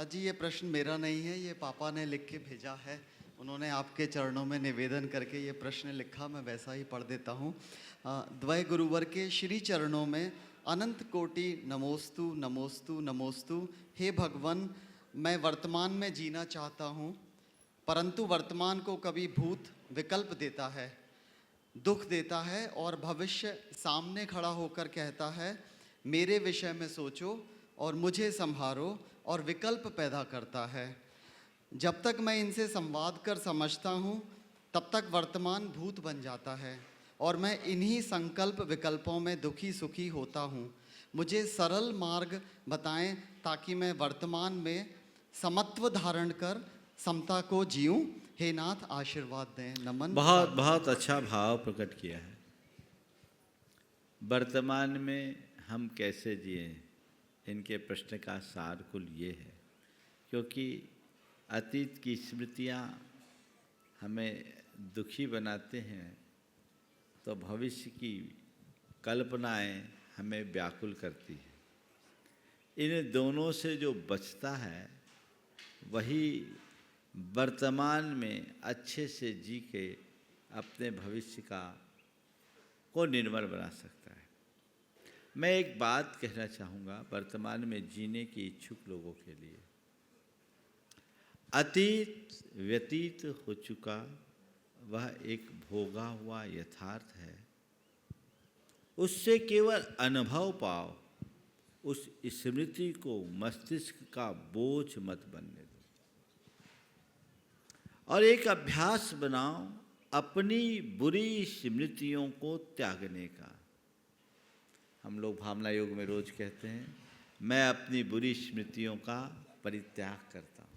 महाराज जी, ये प्रश्न मेरा नहीं है, ये पापा ने लिख के भेजा है। उन्होंने आपके चरणों में निवेदन करके ये प्रश्न लिखा, मैं वैसा ही पढ़ देता हूँ। द्वय गुरुवर के श्री चरणों में अनंत कोटि नमोस्तु नमोस्तु नमोस्तु। हे भगवान, मैं वर्तमान में जीना चाहता हूँ, परंतु वर्तमान को कभी भूत विकल्प देता है, दुख देता है और भविष्य सामने खड़ा होकर कहता है मेरे विषय में सोचो और मुझे संभारो, और विकल्प पैदा करता है। जब तक मैं इनसे संवाद कर समझता हूँ तब तक वर्तमान भूत बन जाता है और मैं इन्हीं संकल्प विकल्पों में दुखी सुखी होता हूँ। मुझे सरल मार्ग बताएं ताकि मैं वर्तमान में समत्व धारण कर समता को जीऊं। हे नाथ आशीर्वाद दें। नमन। बहुत बहुत अच्छा भाव प्रकट किया है। वर्तमान में हम कैसे जिए, इनके प्रश्न का सार कुल ये है, क्योंकि अतीत की स्मृतियाँ हमें दुखी बनाते हैं तो भविष्य की कल्पनाएं हमें व्याकुल करती हैं। इन दोनों से जो बचता है वही वर्तमान में अच्छे से जी के अपने भविष्य को निर्मल बना सकता है। मैं एक बात कहना चाहूँगा वर्तमान में जीने के इच्छुक लोगों के लिए। अतीत व्यतीत हो चुका वह एक भोगा हुआ यथार्थ है, उससे केवल अनुभव पाओ, उस स्मृति को मस्तिष्क का बोझ मत बनने दो और एक अभ्यास बनाओ अपनी बुरी स्मृतियों को त्यागने का। हम लोग भावना योग में रोज कहते हैं मैं अपनी बुरी स्मृतियों का परित्याग करता हूँ।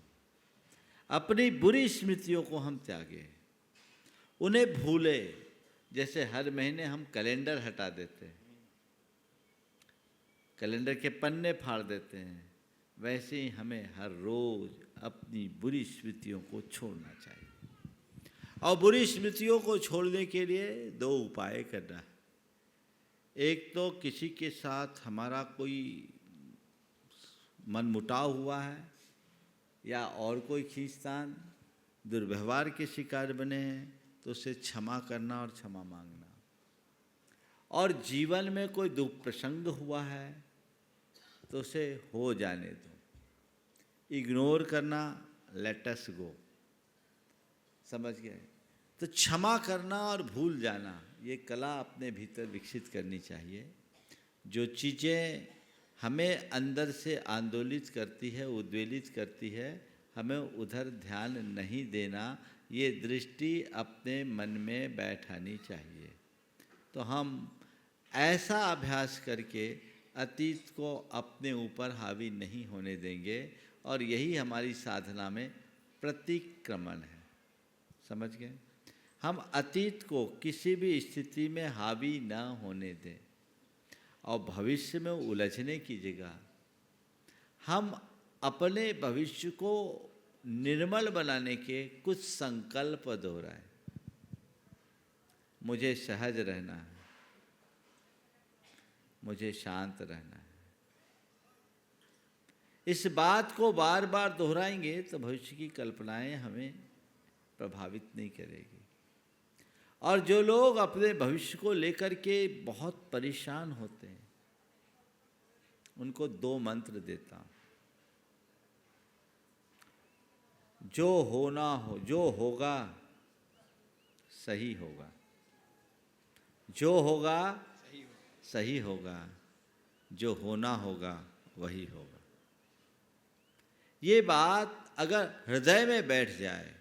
अपनी बुरी स्मृतियों को हम त्यागे, उन्हें भूले। जैसे हर महीने हम कैलेंडर हटा देते हैं, कैलेंडर के पन्ने फाड़ देते हैं, वैसे ही हमें हर रोज अपनी बुरी स्मृतियों को छोड़ना चाहिए। और बुरी स्मृतियों को छोड़ने के लिए दो उपाय करना है। एक तो किसी के साथ हमारा कोई मनमुटाव हुआ है या और कोई खींचतान दुर्व्यवहार के शिकार बने हैं तो उसे क्षमा करना और क्षमा मांगना। और जीवन में कोई दुख प्रसंग हुआ है तो उसे हो जाने दो, इग्नोर करना, लेट अस गो। समझ गए? तो क्षमा करना और भूल जाना, ये कला अपने भीतर विकसित करनी चाहिए। जो चीज़ें हमें अंदर से आंदोलित करती है, उद्वेलित करती है, हमें उधर ध्यान नहीं देना, ये दृष्टि अपने मन में बैठानी चाहिए। तो हम ऐसा अभ्यास करके अतीत को अपने ऊपर हावी नहीं होने देंगे और यही हमारी साधना में प्रतिक्रमण है। समझ गए? हम अतीत को किसी भी स्थिति में हावी न होने दें और भविष्य में उलझने की जगह हम अपने भविष्य को निर्मल बनाने के कुछ संकल्प दोहराएं। मुझे सहज रहना है, मुझे शांत रहना है। इस बात को बार बार दोहराएंगे तो भविष्य की कल्पनाएं हमें प्रभावित नहीं करेगी। और जो लोग अपने भविष्य को लेकर के बहुत परेशान होते हैं उनको दो मंत्र देता हूं। जो होना हो, जो होगा सही होगा, जो होगा सही होगा, जो होना होगा वही होगा। ये बात अगर हृदय में बैठ जाए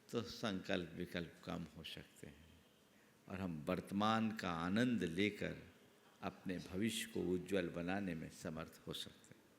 तो संकल्प विकल्प कम हो सकते हैं और हम वर्तमान का आनंद लेकर अपने भविष्य को उज्जवल बनाने में समर्थ हो सकते हैं।